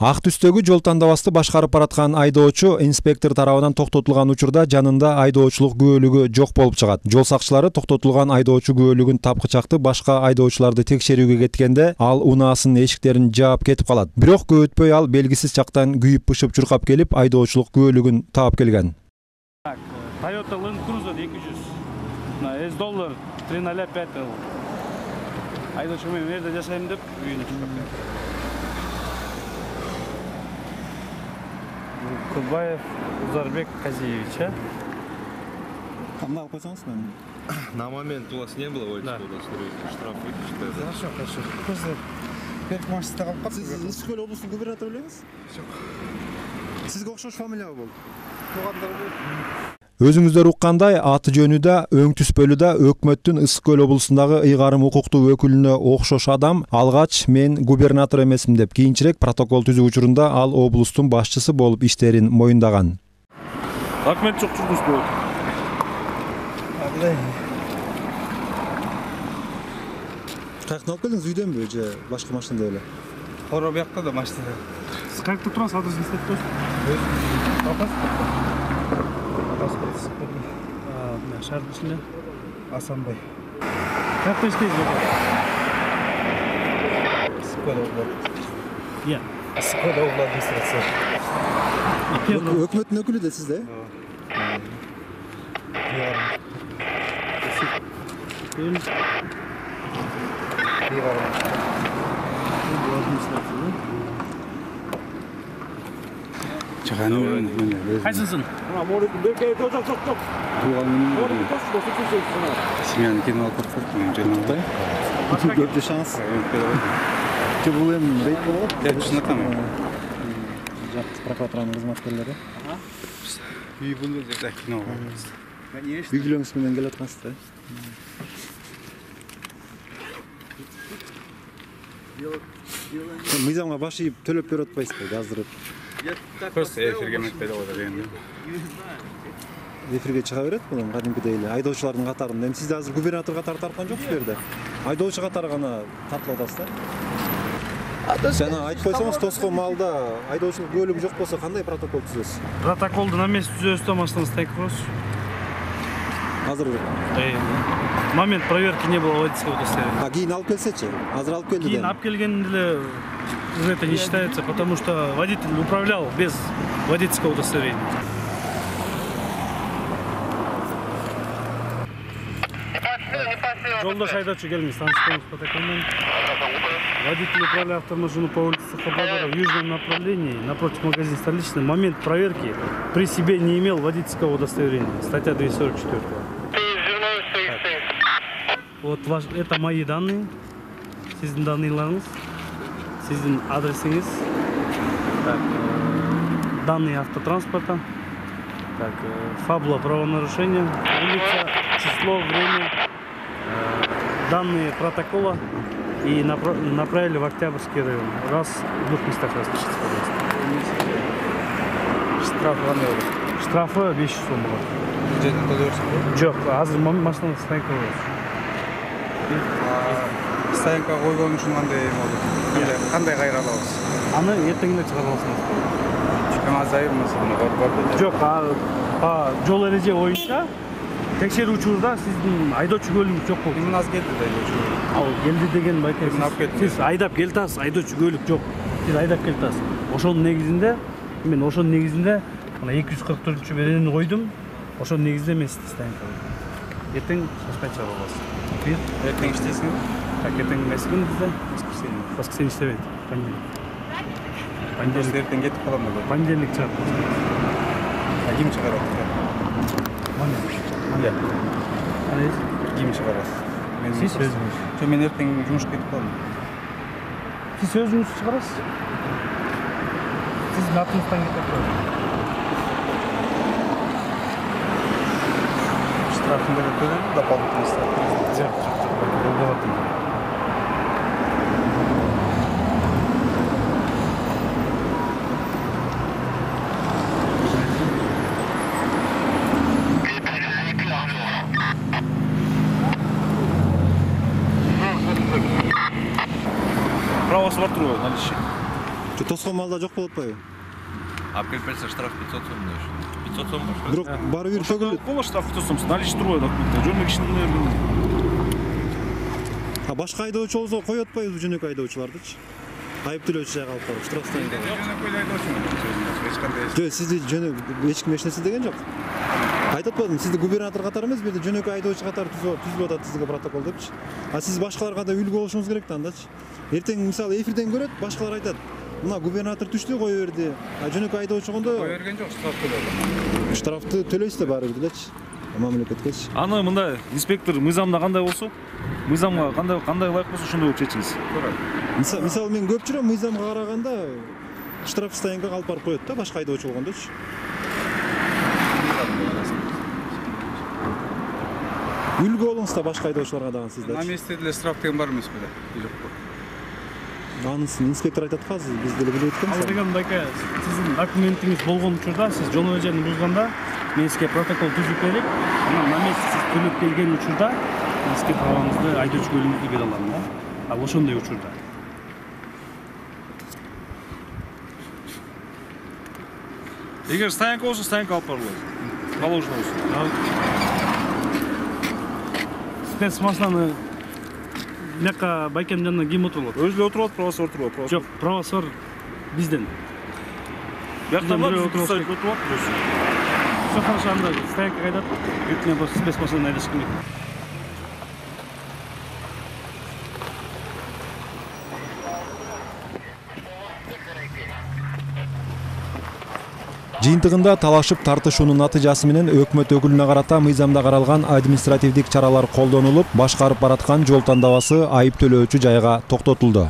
Ак түстөгү жол тандабасты башкарып бараткан айдоочу инспектор тарабынан токтотулган учурда жанында айдоочулук күбөлүгү жок болуп чыгат. Жол сакчылары токтотулган айдоочу күбөлүгүн тапкычакты башка айдоочуларды текшерүүгө кеткенде ал унаасынын эшиктерин жаап кетип калат. Бирок көп өтпөй ал белгисиз жактан күйүп-бышып чуркап келип айдоочулук күбөлүгүн таап келген. Toyota Land Cruiser 200 на $3 305. Айдоочу мен жерде жашайм деп үйүнө чуркап келди. Кубаев Узарбек Казиевич, а? Кандай алып койсоңуз мен? На момент у вас не было водительского удостоверения, штраф выпишите. Хорошо, хорошо. Просто перед машинасында калып калдым. Сиз Ысык көл облустунун губернатору белеңиз? Жок. Сизге окшош фамилия болду. Туугандар болду. Өзүңүздөр уккандай, аты жөнү да, өң түспөлү да өкмөттүн Ысык көл облусундагы ыйгарым укуктуу өкүлүнө окшош адам алгач мен губернатор эмесмин деп кийинчерээк протокол түзүү учурунда ал облустун башчысы болуп иштерин моюндаган. Документ жок жүргүз болот. Каяктан алып келдиңиз, үйдөнбү же башка машинада эле? Кoro бuyакта да машинада. Сиз каякта турасыз, адресин эстеп коесуз? Паспорт. Шаардын ичинде. Асанбай. Каякта иштейсиз бака? Скода облат. Иә. Скода облат администрация. Өкмөттүн өкүлү да сиз да? Кайсысын? Семьяны кино алып барып Көптү шанс. Бул эми рейд болот. Я знакомый. Прокуратуранын кызматкерлери. Үй бул жерде кино. Үй бүлөңүз менен келип аткансыз да? Мыйзамга баш ийип төлөп берип атпайсызбы, жаздырып? Просто эфирге метпей да койду дегенде. Эфирге чыга берет бул кадимкидей эле айдоочулардын катарында. Эми сиз азыр губернатор катары тарткан жоксуз бу жерде. Айдоочу катары гана тартылып атасыз да? Жана айтып койсоңуз, тоскоон маалда айдоочулук күбөлүгү жок болсо кандай протокол түзөсүз? Протоколду на месте түзөбүз да машинаны стоять коебуз. Азыр Момент проверки не было водительского удостоверения. кийин алып келсечи? Азыр алып келди. Кийин алып келгенде деле уже это не считается, потому что водитель управлял без водительского удостоверения. Жолдош айдоочу келиңиз, таанышканбыз протоколмен. Водитель управлял автомашину по улице Хабазара в южном направлении, напротив магазина «Столичный». Момент проверки при себе не имел водительского удостоверения. Статья 244. Вот это мои данные. Сиздин данныйларыңыз, сиздин адресиңиз, данные автотранспорта, фабула правонарушения, улица, число, время, данные протокола и направили в Октябрьский район. Раз в 2 местах распишитесь, пожалуйста. Штраф кандай болот? Штрафы 500 сом болот. Жерден төлөбөрсүз. Жок, азыр машинаны стоянка коебуз. Стоянка койгон үчүн кандай болот? Кандай кайра алабыз? Аны эртеңде чыгарып алсаңыз. Азыр айырмасы бар. Жок, по жол эреже боюнча текшерүү учурда сиздин айдоочу күбөлүгүңүз жок болду. Мен аз келди да айдоочу. Ал келди деген байкайсыз. Мен алып кеттим. Сиз айдап келатасыз, айдоочу күбөлүк жок. Сиз айдап келатасыз. Ошонун негизинде мен мына 244-чү берени койдум. Ошонун негизинде мен сизди стоянка койдум. Эртең башка чыгарып аласыз. Эртең иштейсиңби? Так, эртең эмес күн бизде. Воскресенье иштебейт. Понедельник. Эртең кетип калам да. Понедельник чыгат. Ким чыгарат? Иә. Кандай? Ким чыгарат? Сиз өзүңүз. Жок, мен эртең жумушка кетип калам. Сиз өзүңүз чыгарасыз. Сиздин атыңыздан кетип коебуз. Штрафын да төлөдүм, дополнительный штраф. Жок, бул болот. Правосы бар турбайбы, наличие? Тоскоон тоскон малда жок болуп атпайбы? Алып келип берсе штраф 500 сом да. 500 сом башка. Бирок баары бир төгүлөт. Боло штраф 500 сом. Наличие турбайт документте. Жөнөк ишин берген. А башка айдоочу болсо коюп атпайбызбы жөнөкөй айдоочулардычы? Айыптөлөөчү жайга алып барып штрафтайын деп. Жок, сизди эч ким эч нерсе деген жок. Айтып атпадым, сизди губернатор катары эмес, бирде жөнөкөй айдоочу катары түзүлүп атат сизге протокол депчи. А сиз башкаларга да үлгү болушуңуз керек да андачы. Эртең мисалы эфирден көрөт, башкалар айтат. Мына губернатор түштү кое берди. А жөнөкөй айдоочу кондо Кое берген жок, штраф төлөдү. штрафты төлөйсүз баары бир делечи. Мамлекеткечи. Аны мындай инспектор мыйзамда кандай болсо, мыйзамга кандай ылайык болсо ошондой болуп чечиңиз. Мисалы мен көп жүрөм, мыйзамга караганда штраф стоянкага алып барып коет да, башка айдоочу болгондочу. Үлгү болуңуз да башка айдоочуларга дагы сиздер. На месте деле штраф деген бар эмес беле? Жокпу. Анысын инспектор айтат азыр, биз деле билет Ал экенбиз. деген мындайка сиздин документиңиз болгон учурда сиз жол эрежени бузганда мен сизге протокол түзүп берип, анан на месте сиз төлөп келген учурда мен сизге праваңызды, айдоочу көлүгүңүздү бере алам да. Ал ошондой учурда. Эгер стоянка болсо, стоянка алып барылат. Положено болсо. Спецмашинаны мыяка байкем жанына ким отуруп алат? Өзү эле отуруп алат, правосор отуруп алат. Жок, правосор бизден. Бияктан бирөө да отуруп алат. отуруп алат. Все хорошо, анда стоянка кайдат. Биртине просто спецмашинаны айдаш керек. Жыйынтыгында талашып тартышуунун натыйжасы менен өкмөт өкүлүнө карата мыйзамда каралган административдик чаралар колдонулуп, башкарып бараткан жол тандабасы айып төлөөчү жайга токтотулду.